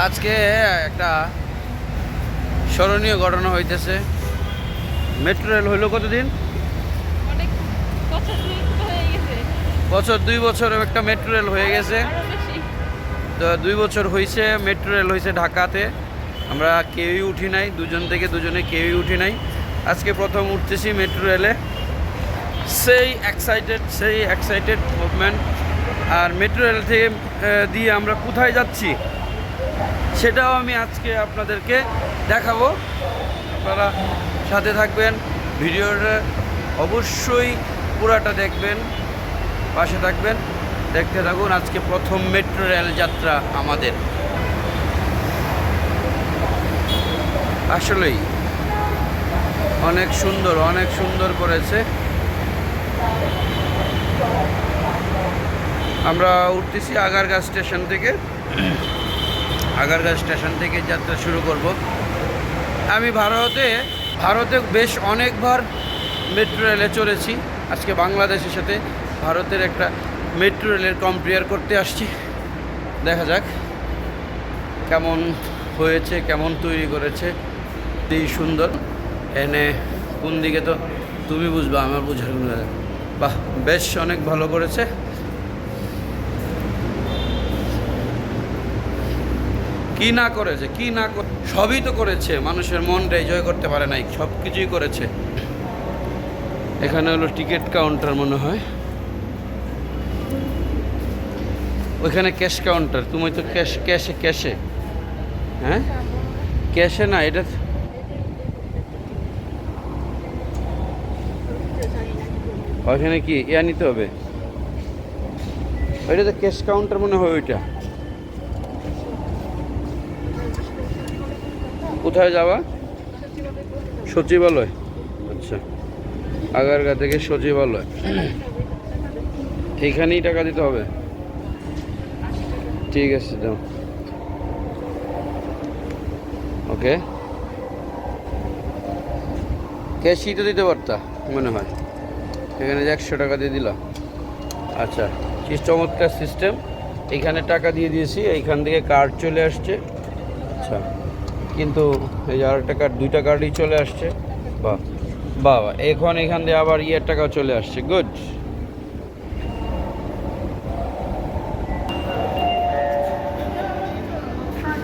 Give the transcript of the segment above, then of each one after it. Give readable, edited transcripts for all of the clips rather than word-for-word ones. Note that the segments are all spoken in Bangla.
আজকে একটা স্মরণীয় ঘটনা হইতেছে। মেট্রো রেল হইলো কতদিন? অনেক বছর হয়ে গেছে। বছর 2 বছর একটা মেট্রো রেল হয়ে গেছে। আরো বেশি। তো 2 বছর হয়েছে মেট্রো রেল হয়েছে ঢাকাতে। আমরা কেউই উঠি নাই, দুজন থেকে দুজনে কেউই উঠি নাই। আজকে প্রথম উঠতেছি মেট্রো রেলে। সেই এক্সাইটেড মুভমেন্ট। আর মেট্রো রেল থেকে দিয়ে আমরা কোথায় যাচ্ছি সেটাও আমি আজকে আপনাদেরকে দেখাবো। আপনারা সাথে থাকবেন, ভিডিওটা অবশ্যই পুরাটা দেখবেন, পাশে থাকবেন, দেখতে থাকুন। আজকে প্রথম মেট্রো রেল যাত্রা আমাদের। আসলেই অনেক সুন্দর করেছে। আমরা উঠতেছি আগারগাঁ স্টেশন থেকে। আগারগাঁ স্টেশন থেকে যাত্রা শুরু করব। আমি ভারতে বেশ অনেকবার মেট্রো রেলে চড়েছি। আজকে বাংলাদেশের সাথে ভারতের একটা মেট্রো রেলের কম্পেয়ার করতে আসছি। দেখা যাক কেমন হয়েছে, কেমন তৈরি করেছে। এই সুন্দর এনে কোন দিকে তো তুমি বুঝবা, আমার বুঝার। বাহ, বেশ অনেক ভালো করেছে। কি না করেছে, সবই তো করেছে। মানুষের মনটাই জয় করতে পারে নাই, সব কিছুই করেছে। এখানে হলো টিকিট কাউন্টার মনে হয়, ওইখানে ক্যাশ কাউন্টার। তুমি তো ক্যাশে হ্যাঁ, ক্যাশে না, এটা ওইখানে কি ইয়া নিতে হবে। ওইটা তো ক্যাশ কাউন্টার মনে হয়। ওইটা কোথায় যাওয়া? সচিবালয়। আচ্ছা, আগারগাঁ থেকে সচিবালয়। এইখানেই টাকা দিতে হবে। ঠিক আছে, যাও। ওকে, ক্যাশই তো দিতে পারতা মনে হয়। এখানে 100 টাকা দিয়ে দিলা। আচ্ছা, চমৎকার সিস্টেম। এইখানে টাকা দিয়ে দিয়েছি, এইখান থেকে কার্ড চলে আসছে। আচ্ছা, কিন্তু এই আর একটা কার্ড, 2টা কার্ডই চলে আসছে। বাহ বাবা, এখান দিয়ে আবার ইয়ের টাকাও চলে আসছে। গুড।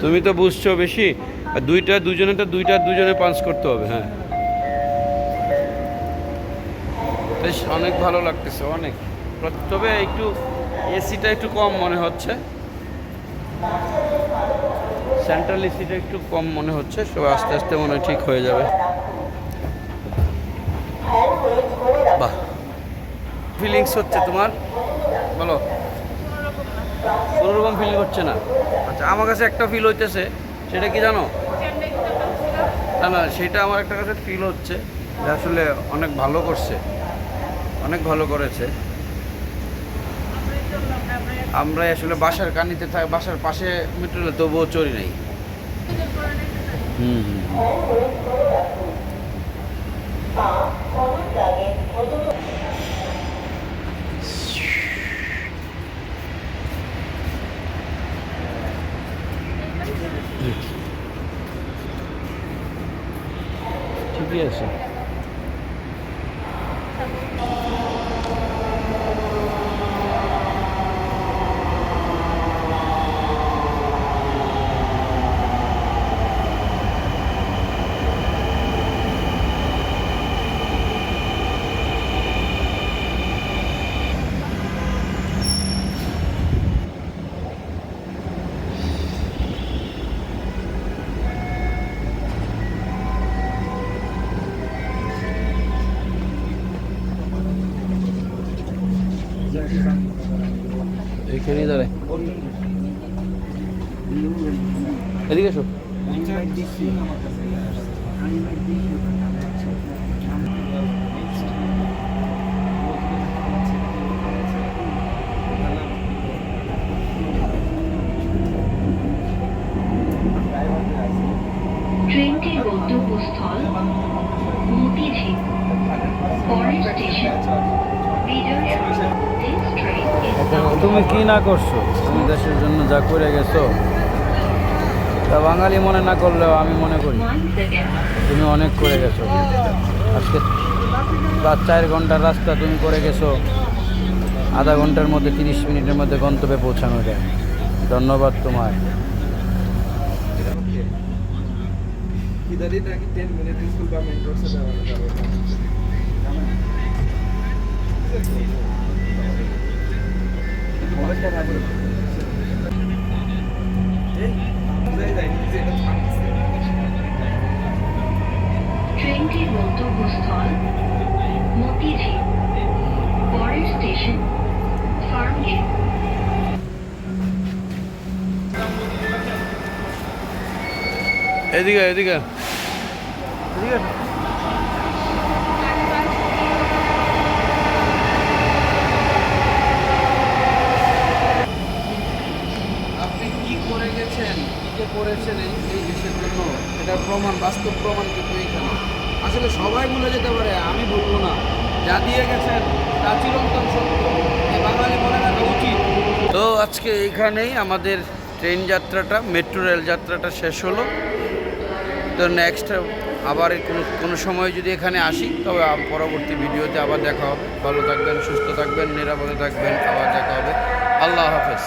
তুমি তো বুঝছো বেশি। আর দুজনে পাঞ্চ করতে হবে। হ্যাঁ, বেশ অনেক ভালো লাগতেছে, অনেক। তবে একটু এসিটা একটু কম মনে হচ্ছে, সেন্ট্রাল এসিটা একটু কম মনে হচ্ছে। সব আস্তে আস্তে মনে হয় ঠিক হয়ে যাবে। বাহ, ফিলিংস হচ্ছে তোমার? বলো। কোনোরকম ফিল হচ্ছে না? আচ্ছা, আমার কাছে একটা ফিল হইতেছে। সেটা কি জানো? না, সেটা আমার একটা কাছে ফিল হচ্ছে যে আসলে অনেক ভালো করছে, অনেক ভালো করেছে। আমরা আসলে বাসার কানিতে থাকি, বাসার পাশে মেট্রো রেল, তবুও চড়ি নাই। ঠিকই আছে। এইখানেই দাঁড়ায়। এদিকে এসো। ট্রেনটির গন্তব্যস্থল মতিঝিল। পরের স্টেশন বিজয়সুর। তুমি কি না করছো? তুমি দেশের জন্য যা করে গেছো, তা বাঙালি মনে না করলেও আমি মনে করি 1 second. তুমি অনেক করে গেছো। আজকে 4 ঘন্টার রাস্তা তুমি করে গেছো আধা ঘন্টার মধ্যে, 30 মিনিটের মধ্যে গন্তব্যে পৌঁছানো যায়। ধন্যবাদ তোমায়। इधर ही था कि 10 मिनट स्कूल का मेट्रो से ট্রেনটির গন্তব্যস্থল মতিঝিল, পরের স্টেশন ফার্মগেট। এদিকে এদিকে আপনি কি করে গেছেন, কি যে করেছেন এই দেশের জন্য, এটার প্রমাণ, বাস্তব প্রমাণ কিন্তু এইখানে। আসলে সবাই ভুলে যেতে পারে, আমি বলবো না। যা দিয়ে গেছেন তা চিরন্তন সত্য, এই বাঙালি মনে রাখা উচিত। তো আজকে এইখানেই আমাদের ট্রেন যাত্রাটা, মেট্রো রেল যাত্রাটা শেষ হলো। তো নেক্সট আবার কোনো সময় যদি এখানে আসি, তবে পরবর্তী ভিডিওতে আবার দেখা হবে। ভালো থাকবেন, সুস্থ থাকবেন, নিরাপদে থাকবেন। আবার দেখা হবে। আল্লাহ হাফেজ।